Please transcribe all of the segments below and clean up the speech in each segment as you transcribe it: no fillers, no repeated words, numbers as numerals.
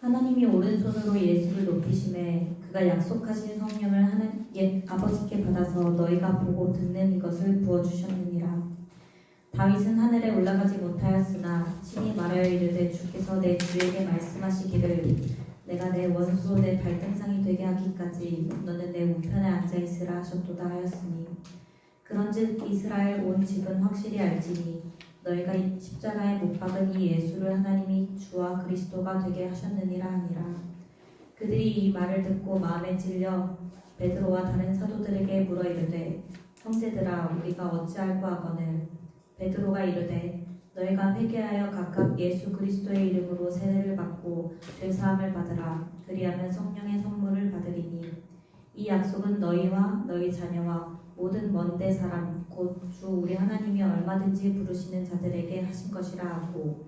하나님이 오른손으로 예수를 높이심에 그가 약속하신 성령을 아버지께 받아서 너희가 보고 듣는 이것을 부어주셨느니라. 다윗은 하늘에 올라가지 못하였으나 친히 말하여 이르되 주께서 내 주에게 말씀하시기를 내가 내 원수로 내 발등상이 되게 하기까지 너는 내 우편에 앉아있으라 하셨도다 하였으니 그런즉 이스라엘 온 집은 확실히 알지니 너희가 이 십자가에 못 박은 이 예수를 하나님이 주와 그리스도가 되게 하셨느니라 하니라. 그들이 이 말을 듣고 마음에 찔려 베드로와 다른 사도들에게 물어 이르되 형제들아 우리가 어찌할꼬 하거늘. 베드로가 이르되 너희가 회개하여 각각 예수 그리스도의 이름으로 세례를 받고 죄사함을 받으라. 그리하면 성령의 선물을 받으리니 이 약속은 너희와 너희 자녀와 모든 먼데 사람 곧 주 우리 하나님이 얼마든지 부르시는 자들에게 하신 것이라 하고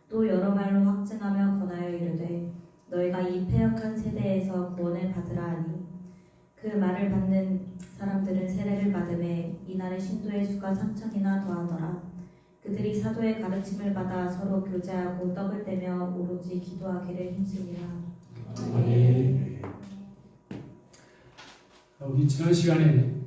또 여러 말로 확증하며 권하여 이르되 너희가 이 패역한 세대에서 구원을 받으라 하니 그 말을 받는 사람들은 세례를 받음에 이날의 신도의 수가 3,000이나 더하더라. 그들이 사도의 가르침을 받아 서로 교제하고 떡을 떼며 오로지 기도하기를 힘쓰니라. 아멘. 우리 지난 시간에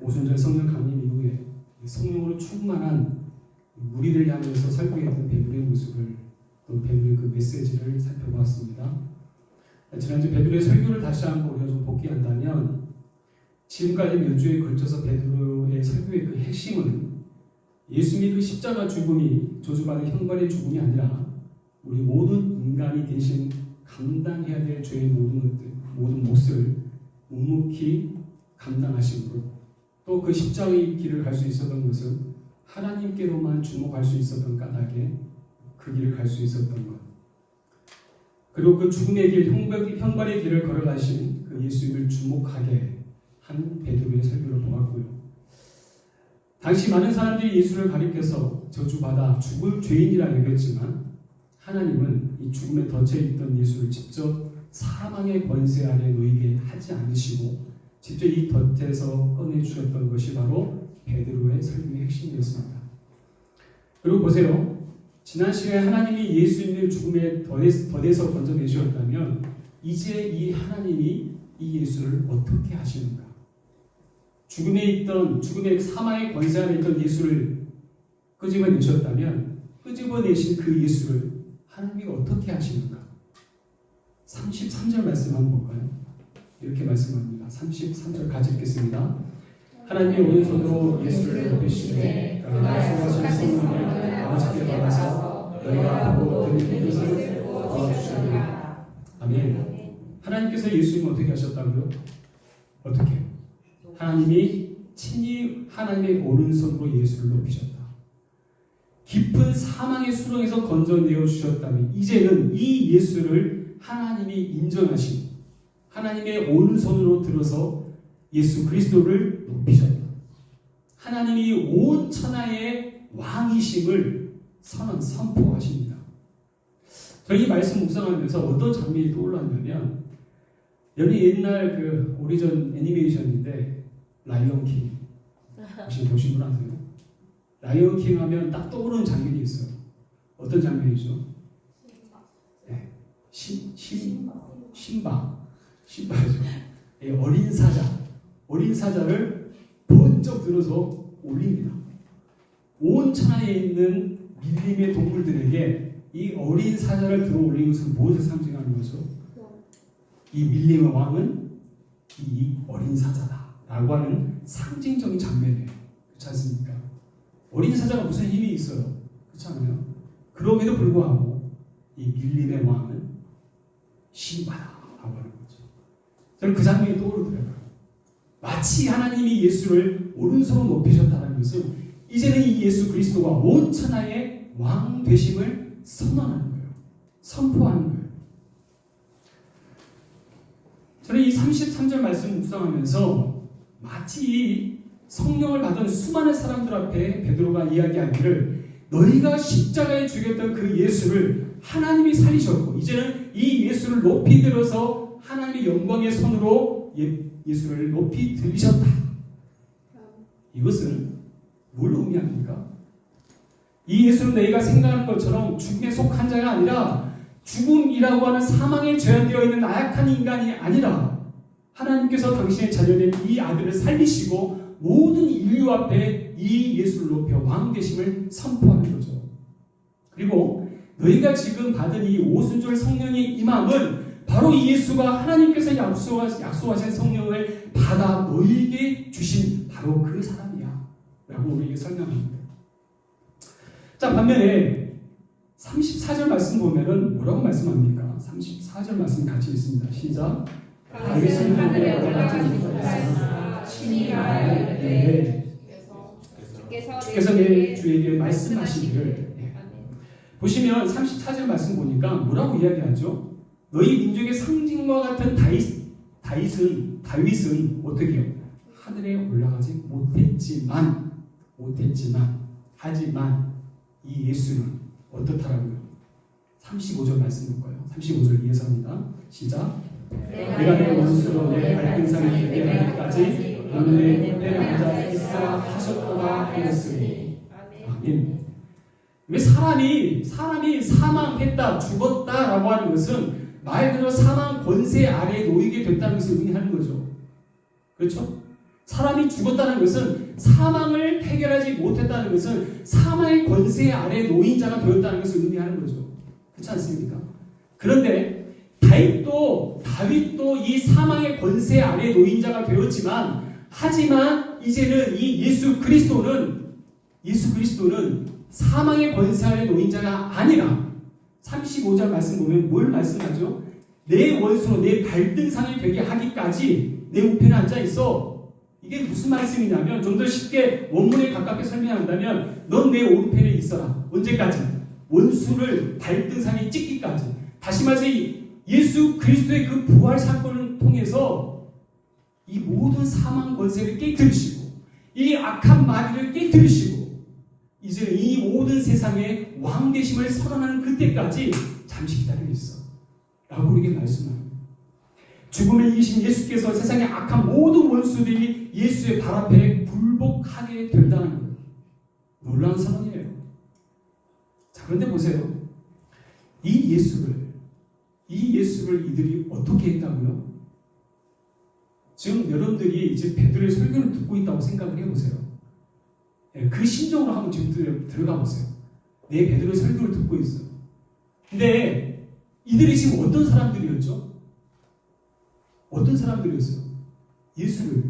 오순절 성령 강림 이후에 성령으로 충만한 무리를 향해서 설교했던 베드로의 모습을 또 베드로의 그 메시지를 살펴보았습니다. 지난주 베드로의 설교를 다시 한번 우리가 좀 복귀한다면 지금까지 몇 주에 걸쳐서 베드로의 설교의 그 핵심은 예수님의 그 십자가 죽음이 저주받은 형벌의 죽음이 아니라 우리 모든 인간이 대신 감당해야 될 죄의 모든 몫을 묵묵히 감당하심으로 또 그 십자가의 길을 갈 수 있었던 것은 하나님께로만 주목할 수 있었던 까닭에 그 길을 갈 수 있었던 것, 그리고 그 죽음의 길, 형벌의 길을 걸어가신 그 예수님을 주목하게 한 베드로의 설교를 보았고요. 당시 많은 사람들이 예수를 가리켜서 저주받아 죽을 죄인이라 여겼지만 하나님은 이 죽음에 덫에 있던 예수를 직접 사망의 권세 아래 놓이게 하지 않으시고 직접 이 덫에서 꺼내주셨던 것이 바로 베드로의 설교의 핵심이었습니다. 그리고 보세요. 지난 시간에 하나님이 예수님을 죽음의 덫에서 건져내주셨다면 이제 이 하나님이 이 예수를 어떻게 하시는가? 죽음의 사망의 권세 아래 있던 예수를 끄집어내셨다면 끄집어내신 그 예수를 하나님이 어떻게 하시는가? 33절 말씀 한번 볼까요? 이렇게 말씀합니다. 33절 같이 읽겠습니다. 하나님의 오른손으로 예수를 높이시되 그가 약속하신 성령을 아버지께 받아서 너희가 보고 듣는 것을 도와주시리라. 아멘. 하나님께서 예수님을 어떻게 하셨다고요? 어떻게? 하나님이 친히 하나님의 오른손으로 예수를 높이셨다. 깊은 사망의 수렁에서 건져내어 주셨다면 이제는 이 예수를 하나님이 인정하신 하나님의 오른손으로 들어서 예수 그리스도를 높이셨다. 하나님이 온 천하의 왕이심을 선포하십니다. 저희 말씀 묵상하면서 어떤 장면이 떠올랐냐면 옛날 그 오리전 애니메이션인데 라이언 킹 혹시 보신 분 아세요? 라이언 킹 하면 딱 떠오르는 장면이 있어요. 어떤 장면이죠? 네. 신바죠. 어린 사자를 번쩍 들어서 올립니다. 온 천하에 있는 밀림의 동물들에게 이 어린 사자를 들어 올린 것은 무엇을 상징하는 거죠? 이 밀림의 왕은 이 어린 사자다라고 하는 상징적인 장면이에요. 그렇지 않습니까? 어린 사자가 무슨 힘이 있어요? 그렇지 않아요? 그럼에도 불구하고 이 밀림의 왕은 신바다라고 하는 거죠. 저는 그 장면이 떠오르더라고요. 마치 하나님이 예수를 오른손으로 높이셨다는 것은 이제는 이 예수 그리스도가 온 천하의 왕 되심을 선언하는 거예요. 선포하는 거예요. 저는 이 33절 말씀 묵상하면서 마치 이 성령을 받은 수많은 사람들 앞에 베드로가 이야기하기를 너희가 십자가에 죽였던 그 예수를 하나님이 살리셨고 이제는 이 예수를 높이 들어서 하나님의 영광의 손으로 예수를 높이 들리셨다. 이것은 뭘 의미합니까? 이 예수는 너희가 생각하는 것처럼 죽음에 속한 자가 아니라 죽음이라고 하는 사망에 제한되어 있는 나약한 인간이 아니라 하나님께서 당신의 자녀된 이 아들을 살리시고 모든 인류 앞에 이 예수를 높여 왕 되심을 선포하는 거죠. 그리고 너희가 지금 받은 이 오순절 성령의 임함은 바로 이 예수가 하나님께서 약속하신 성령을 받아 너희에게 주신 바로 그 사람이야 라고 우리에게 설명합니다. 자, 반면에 34절 말씀 보면은 뭐라고 말씀합니까? 34절 말씀 같이 읽습니다. 시작. 다윗은 하늘에 올라가지 못하였으나 친히 말하되 주께서 내 주에게 말씀하시기를. 보시면 34절 말씀 보니까 뭐라고 이야기하죠? 너희 민족의 상징과 같은 다윗은 어떻게 해요? 하늘에 올라가지 하지만 이 예수는 어떻다라고요? 35절 말씀 볼까요? 35절 이해서 합니다. 시작. 내가 내 원수로 내 발등상에 들게 하기까지 너는 내 때에 앉아 있으라 하셨도다 하였으니. 아멘. 왜 사람이 사망했다, 죽었다라고 하는 것은 말 그대로 사망 권세 아래에 놓이게 됐다는 것을 의미하는 거죠. 그렇죠? 사람이 죽었다는 것은 사망을 해결하지 못했다는 것은 사망의 권세 아래에 놓인 자가 되었다는 것을 의미하는 거죠. 그렇지 않습니까? 그런데 다윗도 이 사망의 권세 아래에 놓인 자가 하지만 이제는 이 예수 그리스도는 사망의 권세 아래 놓인 자가 아니라 35절 말씀 보면 뭘 말씀하죠? 내 원수로 내 발등상이 되게 하기까지 내 우편에 앉아 있어. 이게 무슨 말씀이냐면 좀 더 쉽게 원문에 가깝게 설명한다면 넌 내 오른편에 있어라. 언제까지? 원수를 발등상에 찍기까지. 다시 말해서 예수 그리스도의 그 부활 사건을 통해서 이 모든 사망 권세를 깨뜨리시고 이 악한 마귀를 깨뜨리시고 이제 이 모든 세상의 왕 되심을 선언하는 그때까지 잠시 기다리고 있어 라고 우리에게 말씀합니다. 죽음에 이기신 예수께서 세상의 악한 모든 원수들이 예수의 발 앞에 굴복하게 된다는 거예요. 놀라운 선언이에요. 자, 그런데 보세요. 이 예수를 이들이 어떻게 했다고요? 지금 여러분들이 이제 베드로의 설교를 듣고 있다고 생각을 해보세요. 그 심정으로 한번 지금 들어가 보세요. 내 베드로의 설교를 듣고 있어. 근데 이들이 지금 어떤 사람들이었죠? 어떤 사람들이었어요? 예수를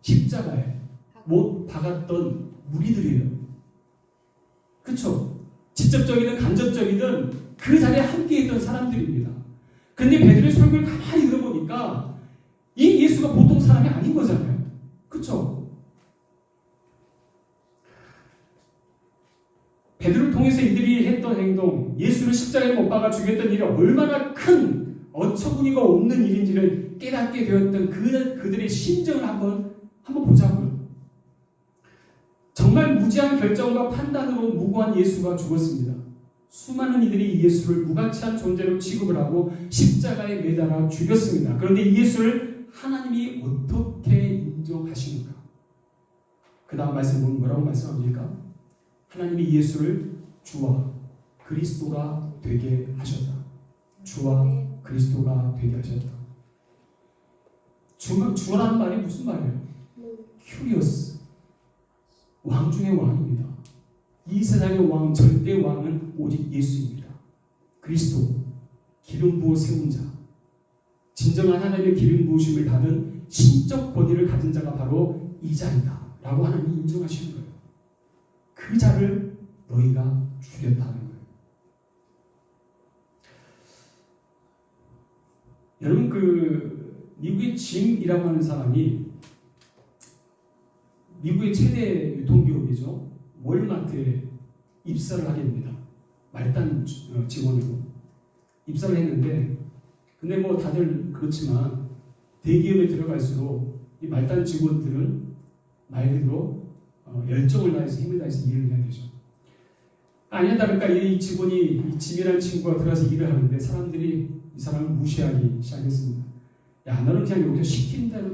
십자가에 못 박았던 무리들이에요. 그렇죠? 직접적이든 간접적이든 그 자리에 함께했던 사람들입니다. 근데 베드로의 설교를 가만히 들어보니까 이 예수가 보통 사람이 아닌 거잖아요. 그렇죠? 베드로를 통해서 이들이 했던 행동, 예수를 십자가에 못 박아 죽였던 일이 얼마나 큰 어처구니가 없는 일인지를 깨닫게 되었던 그들의 심정을 한번 보자고요. 정말 무지한 결정과 판단으로 무고한 예수가 죽었습니다. 수많은 이들이 이 예수를 무가치한 존재로 취급을 하고 십자가에 매달아 죽였습니다. 그런데 이 예수를 하나님이 어떻게 인정하시는가? 그 다음 말씀 보면 뭐라고 말씀합니까? 하나님이 예수를 주와 그리스도가 되게 하셨다. 주와 그리스도가 되게 하셨다. 주라는 말이 무슨 말이에요? 큐리어스. 왕 중의 왕입니다. 이 세상의 왕, 절대 왕은 오직 예수입니다. 그리스도, 기름 부어 세운 자, 진정한 하나님의 기름 부으심을 받은 신적 권위를 가진 자가 바로 이 자이다 라고 하나님이 인정하시는 거예요. 그 자를 너희가 죽였다는 거예요. 여러분, 미국의 짐이라고 하는 사람이 미국의 최대 유통기업이죠. 월마트에 입사를 하게 됩니다. 말단 직원으로 입사를 했는데, 근데 뭐 다들 그렇지만 대기업에 들어갈수록 이 말단 직원들은 말 그대로 열정을 다해서 힘을 다해서 일을 해야 되죠. 아니나 다를까 이 직원이 이 짐이라는 친구가 들어가서 일을 하는데 사람들이 이 사람을 무시하기 시작했습니다. 야, 너는 그냥 여기서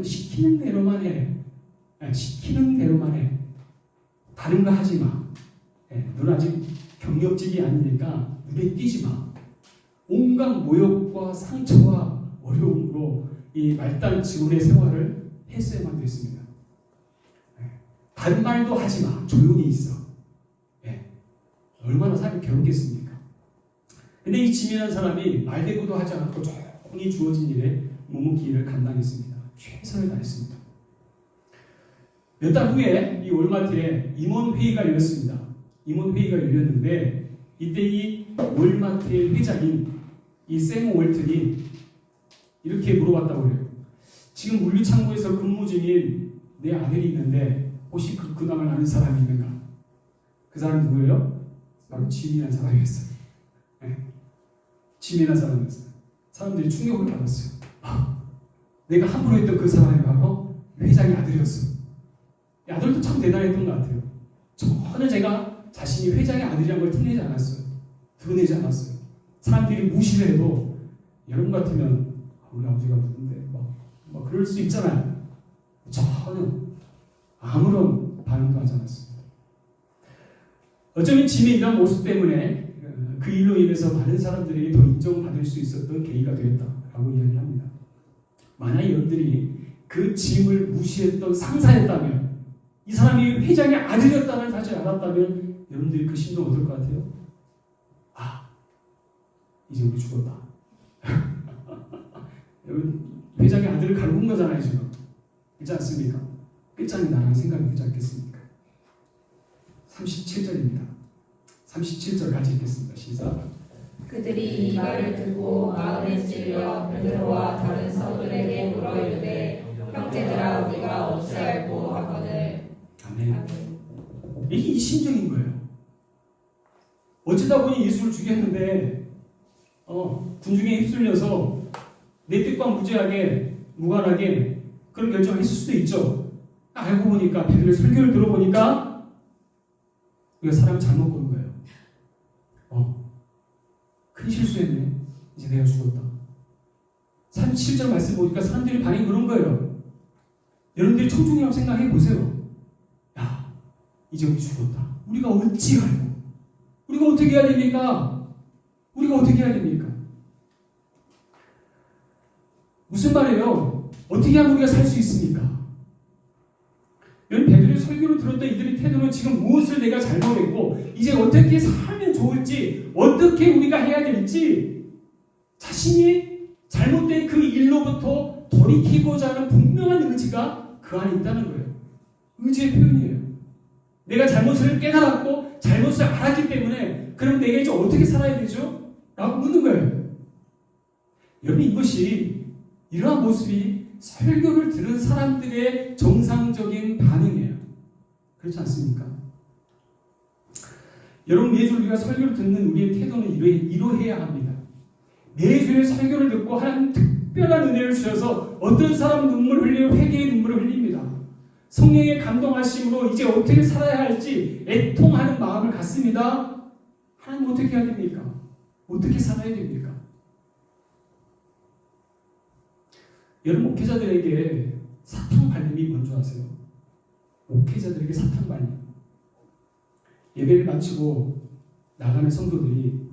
시키는 대로만 해. 시키는 대로만 해. 다른 거 하지 마. 너는 아직 경력직이 아니니까 눈에 띄지 마. 온갖 모욕과 상처와 어려움으로 이 말단 지원의 생활을 했어야만 됐습니다. 반말도 하지 마. 조용히 있어. 얼마나 삶이 괴롭겠습니까? 근데 이 지민한 사람이 말대꾸도 하지 않고 조용히 주어진 일에 묵묵히 일을 감당했습니다. 최선을 다했습니다. 몇 달 후에 이 월마트에 임원회의가 열렸습니다. 임원회의가 열렸는데 이때 이 월마트의 회장인 이 샘 월튼이 이렇게 물어봤다고 해요. 지금 물류창고에서 근무 중인 내 아들이 있는데 혹시 그 근황을 아는 사람이 있는가? 그 사람이 누구예요? 바로 지민한 사람이었어요. 지민한 사람이었어요. 사람들이 충격을 받았어요. 내가 함부로 했던 그 사람이 바로 회장의 아들이었어요. 이 아들도 참 대단했던 것 같아요. 전혀 제가 자신이 회장의 아들이라는 걸 티내지 않았어요. 드러내지 않았어요. 사람들이 무시를 해도 여러분 같으면 우리 아버지가 누군데 막 그럴 수 있잖아요. 전혀 아무런 반응도 하지 않았습니다. 어쩌면 짐의 이런 모습 때문에 그 일로 인해서 많은 사람들에게 더 인정받을 수 있었던 계기가 되었다라고 이야기합니다. 만약 여러분들이 그 짐을 무시했던 상사였다면, 이 사람이 회장의 아들이었다는 사실을 알았다면 여러분들이 그 심정 어떨 것 같아요? 이제 우리 죽었다. 여러분, 회장의 아들을 갈군 거잖아요, 지금. 그렇지 않습니까? 끝장이 나라는 생각이 들지 않겠습니까? 37절입니다. 37절 같이 읽겠습니다. 시작. 그들이 이 말을 듣고 마음에 찔려 베드로와 다른 성도들에게 물어 이르되 형제들아 우리가 어찌할꼬 하거늘. 아멘. 이게 이 심정인 거예요. 어쩌다 보니 예수를 죽였는데 군중에 휩쓸려서 내 뜻과 무관하게 그런 결정을 했을 수도 있죠. 알고 보니까 베드로의 설교를 들어보니까 우리가 사람을 잘못 본 거예요. 큰 실수했네. 이제 내가 죽었다. 37절 말씀 보니까 사람들이 반응이 그런 거예요. 여러분들이 청중이라고 생각해 보세요. 야, 이제 우리 죽었다. 우리가 어찌 할고? 우리가 어떻게 해야 됩니까? 우리가 어떻게 해야 됩니까? 무슨 말이에요? 어떻게 하면 우리가 살 수 있습니까? 여러분, 베드로의 설교를 들었던 이들의 태도는 지금 무엇을 내가 잘못했고 이제 어떻게 살면 좋을지, 어떻게 우리가 해야 될지 자신이 잘못된 그 일로부터 돌이키고자 하는 분명한 의지가 그 안에 있다는 거예요. 의지의 표현이에요. 내가 잘못을 깨달았고 잘못을 알았기 때문에 그럼 내가 이제 어떻게 살아야 되죠? 라고 묻는 거예요. 여러분, 이것이 이러한 모습이 설교를 들은 사람들의 정상적인 반응이에요. 그렇지 않습니까? 여러분, 매주 우리가 설교를 듣는 우리의 태도는 이러해야 합니다. 매주의 설교를 듣고 하나님 특별한 은혜를 주셔서 어떤 사람 눈물을 흘리고 회개의 눈물을 흘립니다. 성령의 감동하심으로 이제 어떻게 살아야 할지 애통하는 마음을 갖습니다. 하나님 어떻게 해야 됩니까? 어떻게 살아야 됩니까? 여러분, 목회자들에게 사탕 발림이 뭔지 아세요? 목회자들에게 사탕 발림. 예배를 마치고 나가는 성도들이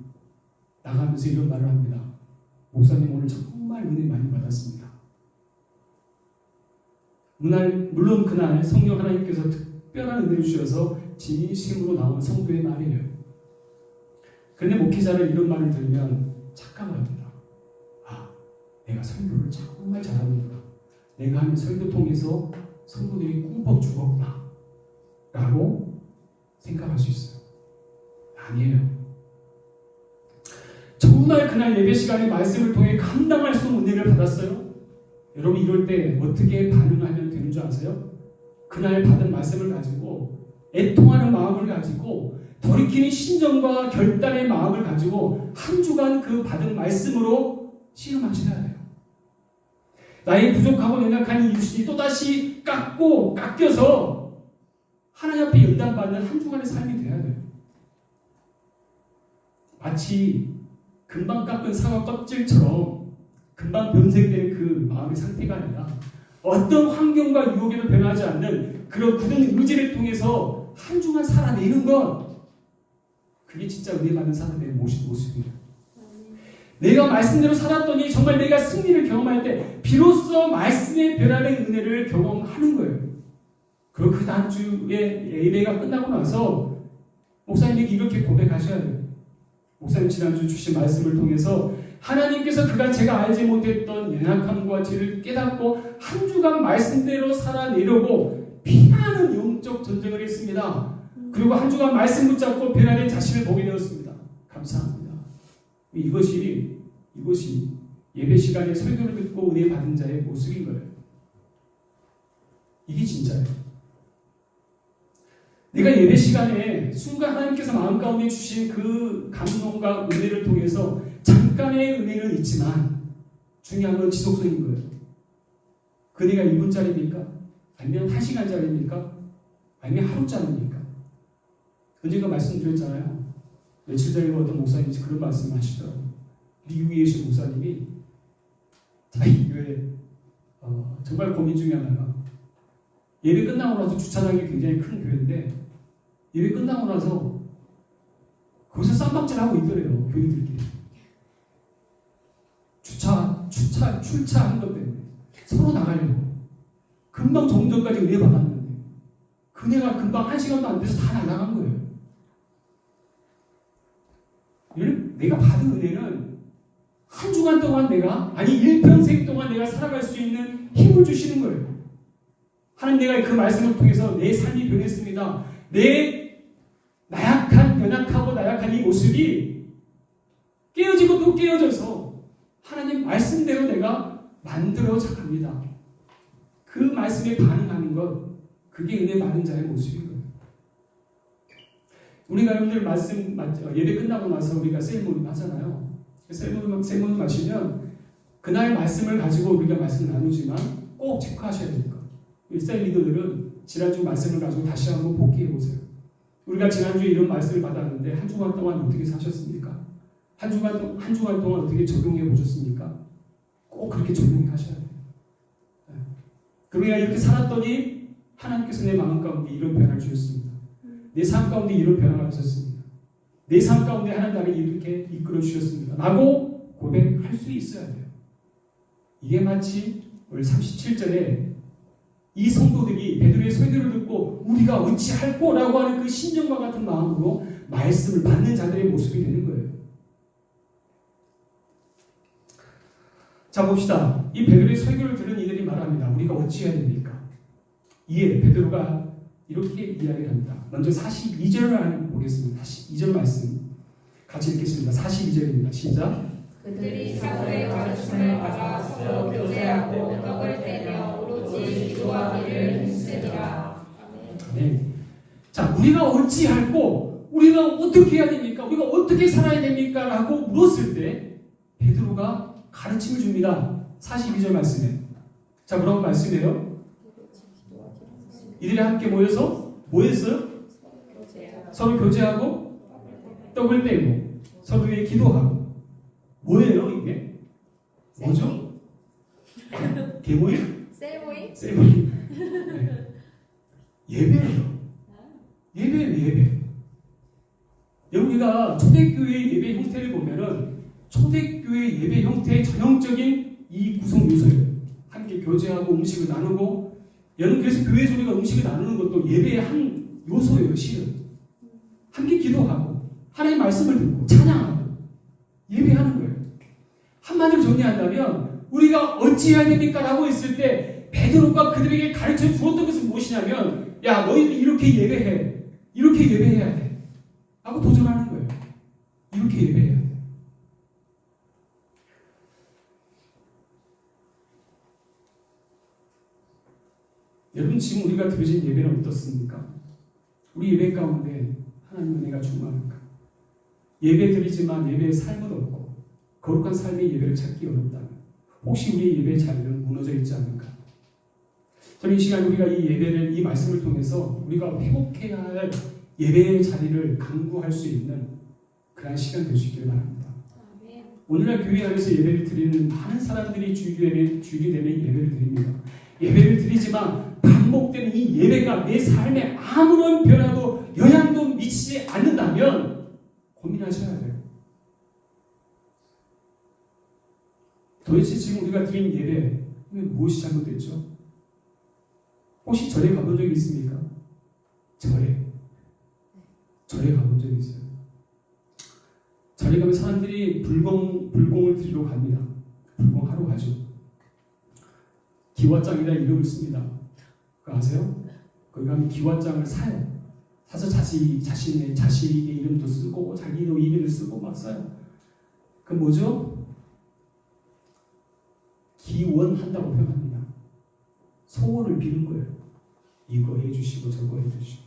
나가면서 이런 말을 합니다. 목사님, 오늘 정말 은혜 많이 받았습니다. 물론 그날 성령 하나님께서 특별한 은혜를 주셔서 진심으로 나온 성도의 말이에요. 그런데 목회자는 이런 말을 들으면 착각합니다. 내가 설교를 정말 잘하는구나. 내가 하는 설교 통해서 성도들이 꿈뻑 죽었구나 라고 생각할 수 있어요. 아니에요. 정말 그날 예배 시간에 말씀을 통해 감당할 수 없는 은혜를 받았어요. 여러분, 이럴 때 어떻게 반응하면 되는 줄 아세요? 그날 받은 말씀을 가지고 애통하는 마음을 가지고 돌이키는 심정과 결단의 마음을 가지고 한 주간 그 받은 말씀으로 씨름하셔야 돼요. 나의 부족하고 연약한 이웃이 또다시 깎여서 하나님 앞에 연단받는 한 주간의 삶이 돼야 돼요. 마치 금방 깎은 사과 껍질처럼 금방 변색되는 그 마음의 상태가 아니라 어떤 환경과 유혹에도 변하지 않는 그런 굳은 의지를 통해서 한 주간 살아내는 것, 그게 진짜 은혜 받는 사람의 모습이에요. 내가 말씀대로 살았더니 정말 내가 승리를 경험할 때 비로소 말씀의 변화된 은혜를 경험하는 거예요. 그리고 그 다음 주에 예배가 끝나고 나서 목사님에게 이렇게 고백하셔야 돼요. 목사님 지난주 주신 말씀을 통해서 하나님께서 그간 제가 알지 못했던 연약함과 죄를 깨닫고 한 주간 말씀대로 살아내려고 피나는 영적 전쟁을 했습니다. 그리고 한 주간 말씀 붙잡고 변화된 자신을 보게 되었습니다. 감사합니다. 이것이 예배 시간에 설교를 듣고 은혜 받은 자의 모습인 거예요. 이게 진짜예요. 내가 예배 시간에 순간 하나님께서 마음 가운데 주신 그 감동과 은혜를 통해서 잠깐의 은혜는 있지만 중요한 건 지속성인 거예요. 그 은혜가 1분짜리입니까? 아니면 1시간짜리입니까? 아니면 하루짜리입니까? 언젠가 말씀드렸잖아요. 며칠 전에 어떤 목사님이 그런 말씀을 하시더라고요. 미국에 계신 목사님이 자기 교회 정말 고민 중에 하나가 예배 끝나고 나서 주차장이 굉장히 큰 교회인데 예배 끝나고 나서 거기서 쌈박질하고 있더래요. 교인들끼리. 출차하는 것 때문에 서로 나가려고. 금방 조금 전까지 은혜 받았는데 그 은혜가 금방 1시간도 안 돼서 다 날아간 거예요. 내가 받은 은혜는 한 주간 동안 일평생 동안 내가 살아갈 수 있는 힘을 주시는 거예요. 하나님, 내가 그 말씀을 통해서 내 삶이 변했습니다. 내 연약하고 나약한 이 모습이 깨어지고 또 깨어져서 하나님 말씀대로 내가 만들어져 갑니다. 그 말씀에 반응하는 것, 그게 은혜 받은 자의 모습인 거예요. 우리가 여러분들 예배 끝나고 나서 우리가 셀모임 하잖아요. 셀모임 마시면 그날 말씀을 가지고 우리가 말씀을 나누지만 꼭 체크하셔야 됩니다. 셀 리더들은 지난주 말씀을 가지고 다시 한번 복기해 보세요. 우리가 지난주에 이런 말씀을 받았는데 한 주간 동안 어떻게 사셨습니까? 한 주간 동안 어떻게 적용해 보셨습니까? 꼭 그렇게 적용하셔야 돼요. 그러니까 이렇게 살았더니 하나님께서 내 마음 가운데 이런 변화를 주셨습니다. 내 삶 가운데 이런 변화가 있었습니다. 내 삶 가운데 하나님 나를 이렇게 이끌어 주셨습니다. 라고 고백할 수 있어야 돼요. 이게 마치 오늘 37절에 이 성도들이 베드로의 설교를 듣고 우리가 어찌할꼬라고 하는 그 심정과 같은 마음으로 말씀을 받는 자들의 모습이 되는 거예요. 자, 봅시다. 이 베드로의 설교를 들은 이들이 말합니다. 우리가 어찌해야 됩니까? 이에 베드로가 이렇게 이야기를 합니다. 먼저 42절을 보겠습니다. 42절 말씀 같이 읽겠습니다. 42절입니다. 시작. 그들이 사도의 가르침을 받아 서로 교제하고 떡을 떼며 오로지 기도하기를 힘쓰니라. 네. 자, 우리가 어찌할꼬? 우리가 어떻게 해야 됩니까? 우리가 어떻게 살아야 됩니까? 라고 물었을 때 베드로가 가르침을 줍니다. 42절 말씀에. 자, 뭐라고 말씀해요? 이들이 함께 모여서 뭐 했어요? 서로 교제하고 떡을 떼고 서로 위해 기도하고. 뭐예요 이게? 뭐죠? 개모임? 셀모임. 네. 예배예요. 예배. 여기가 초대교회 예배 형태를 보면은 초대교회 예배 형태의 전형적인 이 구성 요소예요. 함께 교제하고 음식을 나누고, 여러분 그래서 교회에서 우리가 음식을 나누는 것도 예배의 한 요소예요. 실은 함께 기도하고 하나님의 말씀을 듣고 찬양하고 예배하는 거예요. 한마디로 정리한다면 우리가 어찌해야 됩니까? 라고 했을 때 베드로가 그들에게 가르쳐 주었던 것은 무엇이냐면, 야, 너희들 이렇게 예배해, 이렇게 예배해야 돼 라고 도전하는 거예요. 이렇게 예배해야 돼. 여러분, 지금 우리가 드려진 예배는 어떻습니까? 우리 예배 가운데 하나님 은혜가 충만한가? 예배 드리지만 예배의 삶은 없고 거룩한 삶의 예배를 찾기 어렵다면 혹시 우리의 예배의 자리는 무너져 있지 않는가? 저는 이 시간 우리가 이 예배를, 이 말씀을 통해서 우리가 회복해야 할 예배의 자리를 강구할 수 있는 그런 시간 될 수 있기를 바랍니다. 오늘날 교회 안에서 예배를 드리는 많은 사람들이 주일되면 예배를 드립니다. 예배를 드리지만 반복되는 이 예배가 내 삶에 아무런 변화도 영향도 미치지 않는다면 고민하셔야 돼요. 도대체 지금 우리가 드린 예배 무엇이 잘못됐죠? 혹시 절에 가본 적이 있습니까? 절에 가본 적이 있어요. 절에 가면 사람들이 불공을 드리러 갑니다. 불공하러 가죠. 기와장이라 이름을 씁니다. 그거 아세요? 거기 가면 기와장을 사요. 사서 자신의 이름도 쓰고 자기도 이름을 쓰고 막 써요. 그 뭐죠? 기원한다고 표현합니다. 소원을 비는 거예요. 이거 해주시고 저거 해주시고.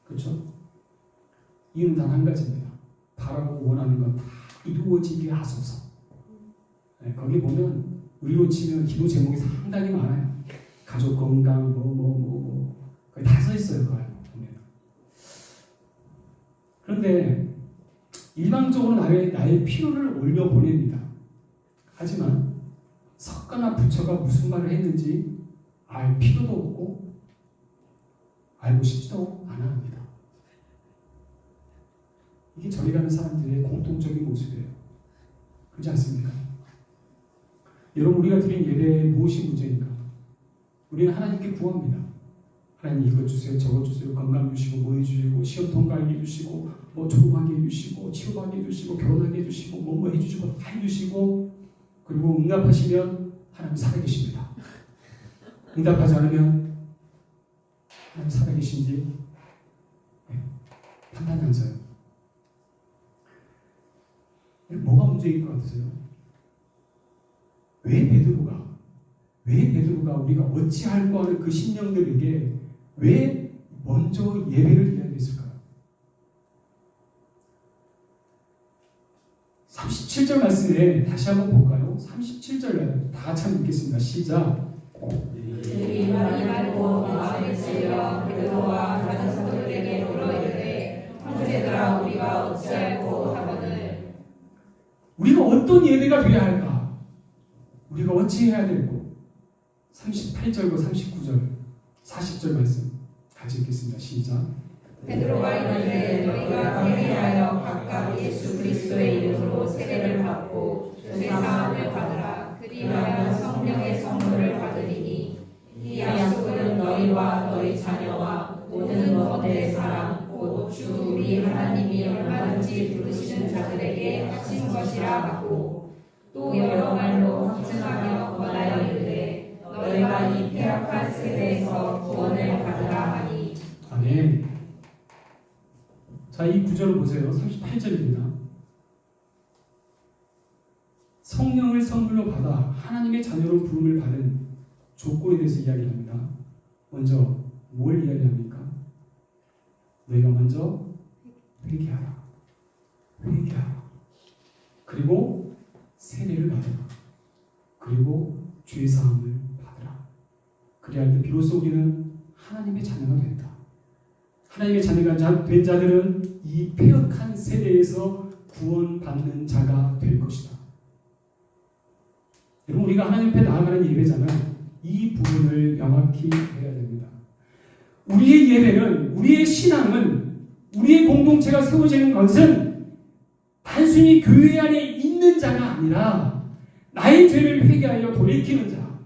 그렇죠? 이유는 단 한 가지입니다. 바라고 원하는 것 다 이루어지게 하소서. 네, 거기 보면 우리로 치면 기도 제목이 상당히 많아요. 가족 건강 거기 다 써 있어요. 그걸 보면. 그런데 일방적으로 나의 필요를 올려 보냅니다. 하지만 석가나 부처가 무슨 말을 했는지 알 필요도 없고 알고 싶지도 않아 합니다. 이게 절에 가는 사람들의 공통적인 모습이에요. 그렇지 않습니까? 여러분, 우리가 드린 예배에 무엇이 문제인가? 우리는 하나님께 구합니다. 하나님 이것 주세요, 저것 주세요, 건강 주시고 뭐 해주시고 시험 통과하게 해주시고 뭐 졸업하게 해주시고 치료하게 해주시고 결혼하게 해주시고 뭐 해주시고 다 해주시고, 그리고 응답하시면 하나님 살아계십니다. 응답하지 않으면 하나님 살아계신지 판단이 안 서요. 뭐가 문제일 것 같으세요? 왜 베드로가 우리가 어찌할까 하는 그 심령들에게 왜 먼저 예배를 이야기했을까요? 37절 말씀에 다시 한번 볼까요? 37절 다 같이 한번 읽겠습니다. 시작. 그들이 말하고 마음에 찔려 베드로와 다른 사도들에게 물어이르되 형제들아 우리가 어찌할꼬 하거늘. 우리가 어떤 예배가 되어야 할까? 우리가 어찌해야 될고? 38절과 39절 40절 말씀 같이 읽겠습니다. 시작. 베드로가 이르되 너희가 회개하여 각각 예수 그리스도의 이름으로 세례를 받고 죄사함을 받으라. 그리하여 성령의 선물을 받으리니 이 약속은 너희와 너희 자녀와 모든 먼데 사람 곧 주 우리 하나님이 얼마든지 부르시는 자들에게 하신 것이라 하고, 또 여러 말로 확증하며 권하여 이르되 너희가 이 폐악한 세대에서 구원을 받으라 하니. 아멘. 자, 이 구절을 보세요. 38절입니다. 성령을 선물로 받아 하나님의 자녀로 부름을 받은 조건에 대해서 이야기합니다. 먼저 뭘 이야기합니까? 너희가 먼저 회개하라. 그리고 세례를 받으라. 그리고 죄사함을 받으라. 그리할 때 비로소 우리는 하나님의 자녀가 된다. 하나님의 자녀가 된 자들은 이 폐역한 세대에서 구원받는 자가 될 것이다. 여러분, 우리가 하나님 앞에 나아가는 예배자는 이 부분을 명확히 해야 됩니다. 우리의 예배는, 우리의 신앙은, 우리의 공동체가 세워지는 것은 단순히 교회 안에 있는 자가 아니라 나의 죄를 회개하여 돌이키는 자,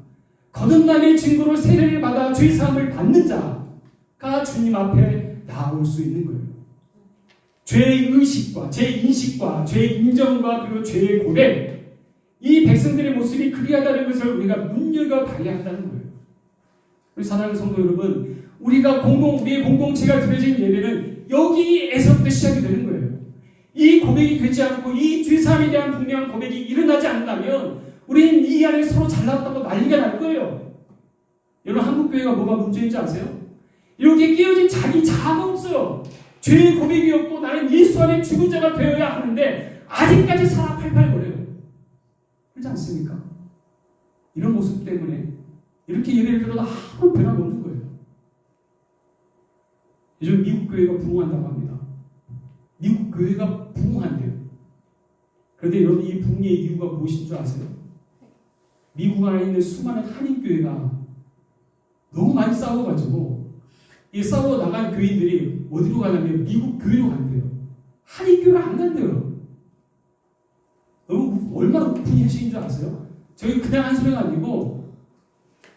거듭남의 증거로 세례를 받아 죄사함을 받는 자가 주님 앞에 나올 수 있는 거예요. 죄의 의식과 죄의 인식과 죄의 인정과 그리고 죄의 고백, 이 백성들의 모습이 그리하다는 것을 우리가 눈여겨봐야 한다는 거예요. 우리 사랑하는 성도 여러분, 우리의 공동체가 드려진 예배는 여기에서부터 시작이 되는 거예요. 이 고백이 되지 않고 이 죄사함에 대한 분명한 고백이 일어나지 않는다면 우리는 이 안에 서로 잘났다고 난리가 날 거예요. 여러분, 한국교회가 뭐가 문제인지 아세요? 이렇게 깨어진 자기 자아가 없어요. 죄의 고백이 없고 나는 예수 안에 죽은 자가 되어야 하는데 아직까지 살아 팔팔거려요. 그렇지 않습니까? 이런 모습 때문에 이렇게 예배를 드려도 아무 변화가 없는 거예요. 요즘 미국 교회가 부흥한다고 합니다. 미국 교회가 부흥한대요. 그런데 여러분, 이 부흥의 이유가 무엇인 줄 아세요? 미국 안에 있는 수많은 한인교회가 너무 많이 싸워가지고 이 싸워 나간 교인들이 어디로 가냐면 미국 교회로 간대요. 한인교회로 안 간대요. 여러분, 얼마나 높은 현실인 줄 아세요? 저희 그냥 한 소리가 아니고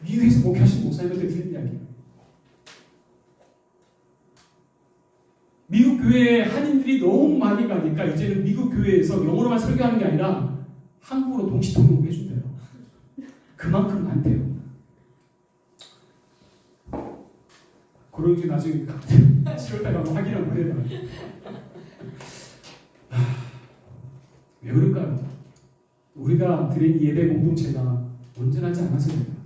미국에서 목회하신 목사님한테 들은 이야기예요. 미국 교회에 한인들이 너무 많이 가니까 이제는 미국 교회에서 영어로만 설교하는 게 아니라 한국어로 동시 통역 해준대요. 그만큼 많대요. 그러고 이제 나중에 7월달 가면 확인하고 그래요. 왜 그럴까요? 우리가 드린 예배 공동체가 온전하지 않아서 그래요.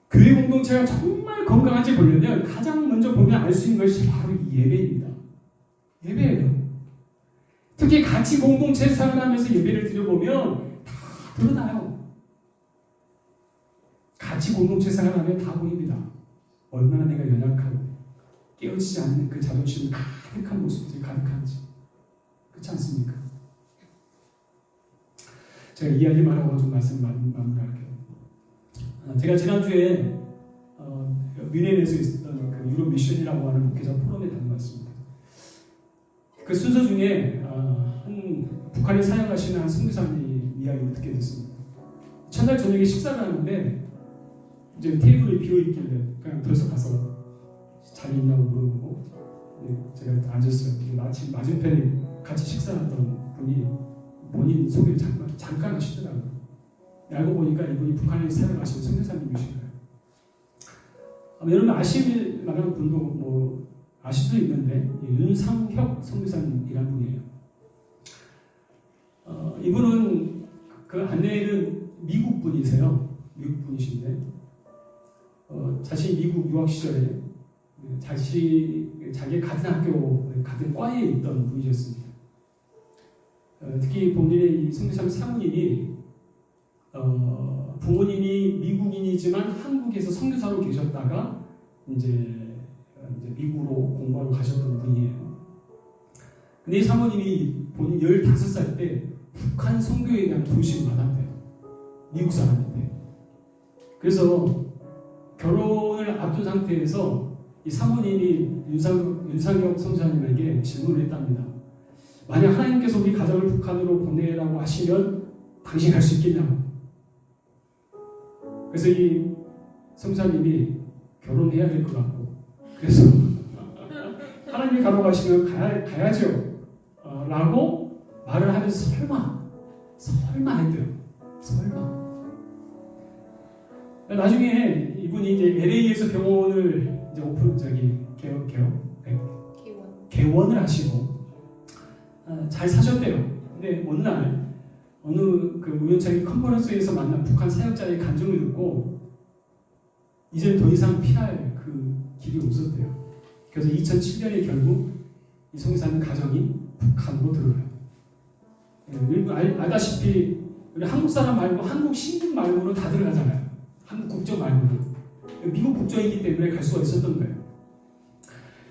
교회 공동체가 정말 건강한지 보려면 가장 먼저 보면 알 수 있는 것이 바로 이 예배입니다. 예배예요. 특히 같이 공동체 생활하면서 예배를 드려보면 다 드러나요. 같이 공동체 생활하면 다 보입니다. 얼마나 내가 연약하고 깨어지지 않는 그 자존심 가득한 모습들이 가득한지. 그렇지 않습니까? 제가 이야기만 하고 좀 말씀 마무리할게요. 제가 지난주에 뮌헨에서 있었던 그 유럽 미션이라고 하는 목회자 포럼에 다녀왔습니다. 그 순서 중에 한 북한에 사역하시는 한 선교사님 이야기를 듣게 됐습니다. 첫날 저녁에 식사를 하는데 이제 테이블이 비어 있길래 그냥 들어서 가서 자리 있냐고 물어보고 제가 앉았어요. 마침 맞은편에 같이 식사하던 분이 본인 소개를 잠깐 하시더라고요. 알고 보니까 이분이 북한에 사역하시는 선교사님이신 거예요. 여러분 아실 만한 분도 뭐 아실 수도 있는데 윤상혁 선교사님이라는 분이에요. 이분은 그 아내는 미국 분이세요. 미국 분이신데 자신이 미국 유학 시절에 자기 같은 학교 같은 과에 있던 분이셨습니다. 특히 본인의 이 선교사님 사모님이 부모님이 미국인이지만 한국에서 선교사로 계셨다가 이제 미국으로 공부하러 가셨던 분이에요. 근데 이 사모님이 본인 15살 때 북한 선교에 대한 도시를 받았대요. 미국 사람인데. 그래서 결혼을 앞둔 상태에서 이 사모님이 윤상혁 선교사님에게 질문을 했답니다. 만약 하나님께서 우리 가정을 북한으로 보내라고 하시면 당신 갈 수 있겠냐고. 그래서 이 선교사님이 결혼해야 될 것 같고 그래서 하나님이 가라고 하시면 가야죠 라고 말을 하면서 설마 했대요. 설마. 나중에 이분이 이제 LA에서 병원을 이제 개원을 하시고 잘 사셨대요. 근데 어느 날 어느 그 우연찮게 컨퍼런스에서 만난 북한 사역자의 간증을 듣고 이제 더 이상 피할 그 길이 없었대요. 그래서 2007년에 결국 이 선교사님 가정이 북한으로 들어가요. 여러분 알다시피 우리 한국 사람 말고 한국 신분 말고는 다 들어가잖아요. 한국 국적 말고는 미국 국적이기 때문에 갈 수가 있었던 거예요.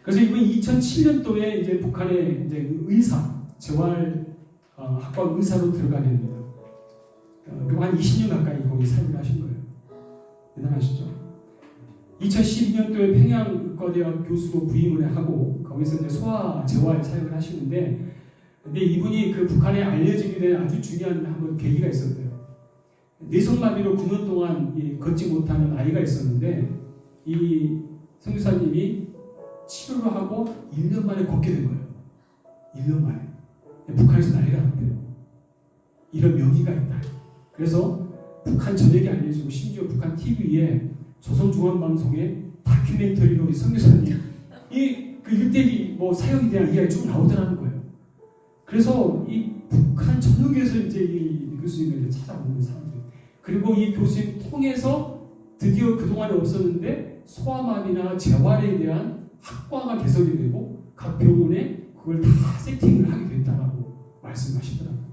그래서 이번 2007년도에 이제 북한에 이제 의사 재활학과 의사로 들어가게 됩니다. 그리고 한 20년 가까이 거기 사역을 하신 거예요. 대단하시죠? 2012년도에 평양의과대학 교수로 부임을 하고 거기서 이제 소아 재활 사역을 하시는데, 근데 이분이 그 북한에 알려지게 된 아주 중요한 한번 계기가 있었대요. 뇌성마비로 9년 동안 걷지 못하는 아이가 있었는데 이 선교사님이 치료를 하고 1년 만에 걷게 된 거예요. 1년 만에. 북한에서 난리가 났대요. 이런 명의가 있다. 그래서 북한 전역에 알려지고 심지어 북한 TV에 조선중앙방송에 다큐멘터리로 이 선교사님 그 일대기 뭐 사역에 대한 이야기 쭉 나오더라는 거예요. 그래서 이 북한 전역에서 이제 이 교수님을 찾아오는 사람들, 그리고 이 교수님 통해서 드디어 그동안에 없었는데 소아마비나 재활에 대한 학과가 개설이 되고 각 병원에 그걸 다 세팅을 하게 됐다라고 말씀하시더라고요.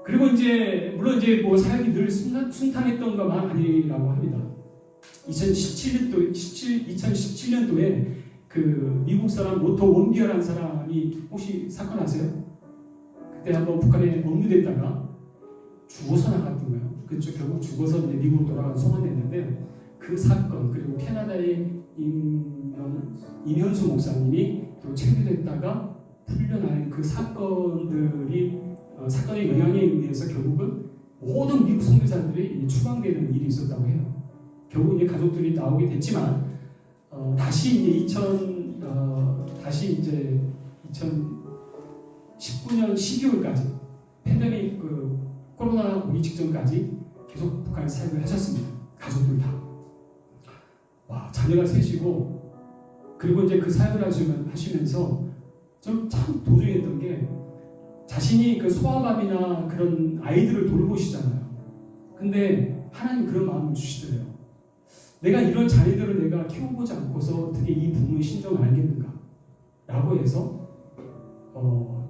그리고 이제 물론 이제 뭐 사역이 늘 순탄했던 것만 아니라고 합니다. 2017년도에 그 미국 사람 로터 원비어라는 사람이 혹시 사건 아세요? 그때 한번 북한에 억류됐다가 죽어서 나갔던 거예요. 그쪽 결국 죽어서 이제 미국으로 돌아간 소환됐는데 그 사건, 그리고 캐나다의 임현수 목사님이 또 체류됐다가 풀려나는 그 사건들이 사건의 영향에 의해서 결국은 모든 미국 선교사들이 추방되는 일이 있었다고 해요. 결국 이제 가족들이 나오게 됐지만 다시 이제 2019년 12월까지 팬데믹 코로나 오기 직전까지 계속 북한에 사역을 하셨습니다. 가족들 다. 와, 자녀가 셋이고, 그리고 이제 그 사역을 하시면서 좀 참 도중했던 게, 자신이 그 소아밥이나 그런 아이들을 돌보시잖아요. 근데 하나님 그런 마음을 주시더래요. 내가 이런 자녀들을 내가 키워보지 않고서 어떻게 이 부모의 심정을 알겠는가? 라고 해서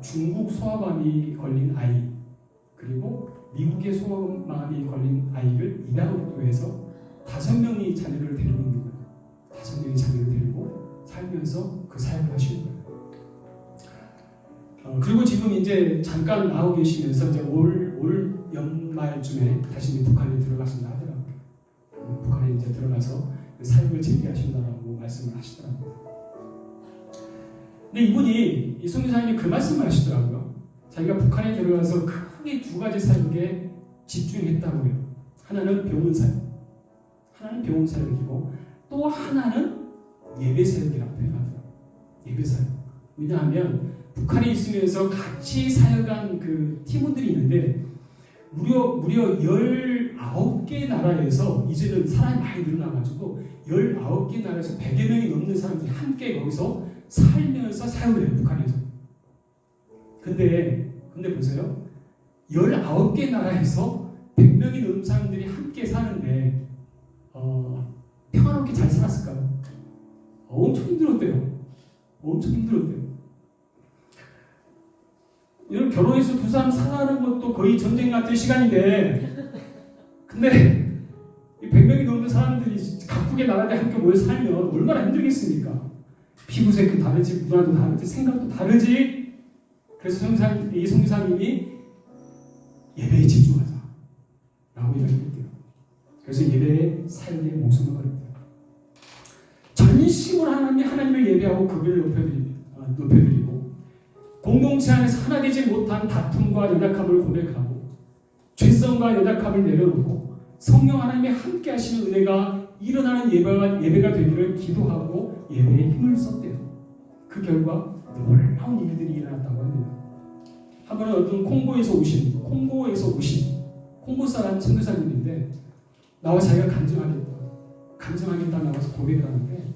중국 소아암이 걸린 아이, 그리고 미국의 소아암이 걸린 아이를 입양으로 해서 5명의 자녀를 데리고 있는 거예요. 5명의 자녀를 데리고 살면서 그 사역을 하시는 거예요. 그리고 지금 이제 잠깐 나오고 계시면서 이제 올 연말쯤에 다시 북한에 들어가신다 하더라고요. 북한에 이제 들어가서 사역을 재개하신다라고 말씀을 하시더라고요. 근데 이분이, 이 선교사님이 그 말씀을 하시더라고요. 자기가 북한에 들어가서 크게 2가지 사역에 집중했다고 해요. 하나는 병원 사역, 하나는 병원 사역이고, 또 하나는 예배 사역이라고 표현하더라고요. 예배 사역. 왜냐하면 북한에 있으면서 같이 사역한 그 팀원들이 있는데 무려 19개 나라에서, 이제는 사람이 많이 늘어나가지고 19개 나라에서 100여 명이 넘는 사람들이 함께 거기서 살면서 사역을 해요, 북한에서. 근데 보세요. 19개 나라에서 100명이 넘는 사람들이 함께 사는데 평화롭게 잘 살았을까요? 엄청 힘들었대요. 엄청 힘들었대요. 이런 결혼해서 2 사람 살아가는 것도 거의 전쟁 같은 시간인데, 근데 이 100명이 넘는 사람들이 각국의 나라에 함께 모여 살면 얼마나 힘들겠습니까? 피부색도 다르지, 문화도 다르지, 생각도 다르지. 그래서 이 선교사님이 예배에 집중하자 라고 이야기했대요. 그래서 예배에 사역에 목숨을 걸었대요. 전심으로 하나님을 예배하고 그를 높여드리고, 공동체 안에서 하나 되지 못한 다툼과 연약함을 고백하고, 죄성과 연약함을 내려놓고 성령 하나님의 함께 하시는 은혜가 일어나는 예배가 되기를 기도하고 예배에 힘을 썼대요. 그 결과 놀라운 일들이 일어났다고 합니다. 한 번은 어떤 콩고에서 오신 콩고 사람 선교사님인데, 나와 자기가 간증하겠다 나와서 고백을 하는데,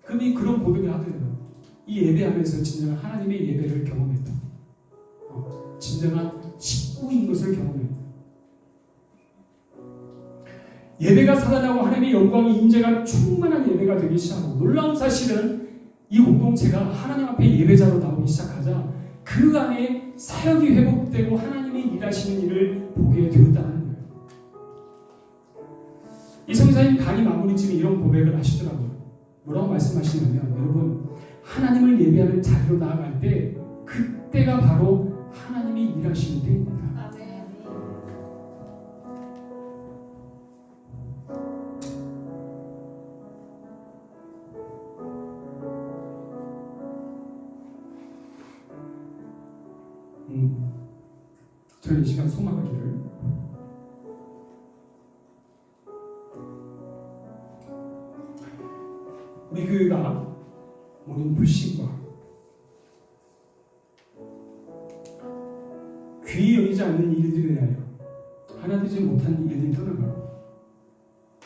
그분이 그런 고백을 하더래요. 이 예배하면서 진정한 하나님의 예배를 경험했다. 진정한 식구인 것을 경험했다. 예배가 살아나고 하나님의 영광의 임재가 충만한 예배가 되기 시작하고, 놀라운 사실은 이 공동체가 하나님 앞에 예배자로 나오기 시작하자 그 안에 사역이 회복되고 하나님이 일하시는 일을 보게 되었다는 거예요. 이 선교사님 강의 마무리쯤에 이런 고백을 하시더라고요. 뭐라고 말씀하시냐면, 여러분, 하나님을 예배하는 자리로 나아갈 때 그때가 바로 하나님이 일하시는 때입니다. 저는 이 시간 소망하기를, 우리 교회가 모든 불신과 귀히 여기지 않는 일들에 대하여 하나 되지 못한 일들이 떠나가고,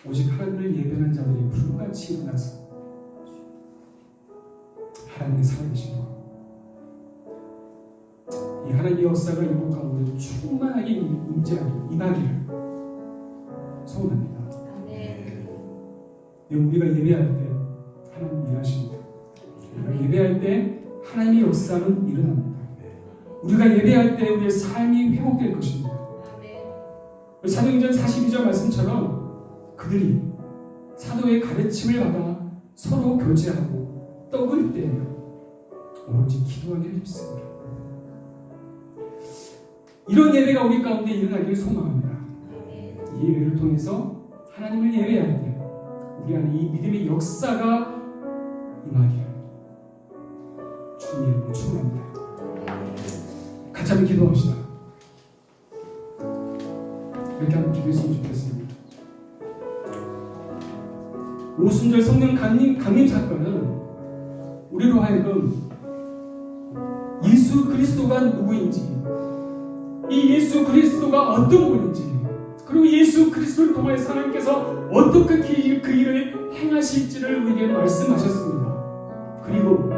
오직 하나님을 예배하는 자들이 불같이 일어나서 하나님의 살아계신 것, 이 하나님의 역사가 이곳 가운데 충만하게 임하기를 소원합니다. 우리가 예배할 때 하나님 일하십니다. 우리가 예배할 때 하나님의 역사는 일어납니다. 우리가 예배할 때 우리의 삶이 회복될 것입니다. 사도행전 42절 말씀처럼 그들이 사도의 가르침을 받아 서로 교제하고 떡을 떼며 오로지 기도하기를 힘씁니다. 이런 예배가 우리 가운데 일어나기를 소망합니다. 이 예배를 통해서 하나님을 예배할 때 우리 안에 이 믿음의 역사가 임하기를 주님 이름으로 축원합니다. 같이 한번 기도합시다. 그렇게 한번 기도했으면 좋겠습니다. 오순절 성령 강림 사건은 우리로 하여금 예수 그리스도가 누구인지, 이 예수 그리스도가 어떤 분인지, 그리고 예수 그리스도를 통하여 하나님께서 어떻게 그 일을 행하실지를 우리에게 말씀하셨습니다. 그리고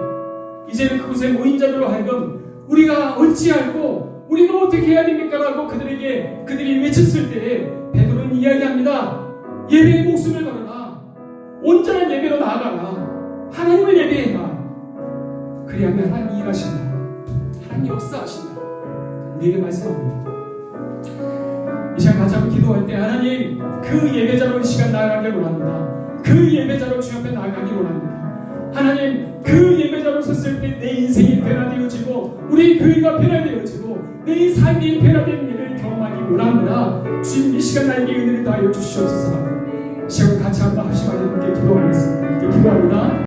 이제는 그곳에 모인 자들로 하여금 우리가 어찌할고 우리가 어떻게 해야 됩니까? 라고 그들이 외쳤을 때에 베드로는 이야기합니다. 예배의 목숨을 걸어라. 온전한 예배로 나아가라. 하나님을 예배해라. 그리하면 하나님이 일하신다. 하나님이 역사하신다. 우리에게 말씀합니다. 이 시간 같이 한번 기도할 때 하나님 그 예배자로 이 시간 나아가길 원합니다. 그 예배자로 주 앞에 나아가길 원합니다. 하나님 그 예배자로 섰을 때 내 인생이 변화되어지고 우리 교회가 변화되어지고 내 삶이 변화되는 일을 경험하기 원합니다. 주님 이 시간 나에게 은혜를 다하여 주시옵소서.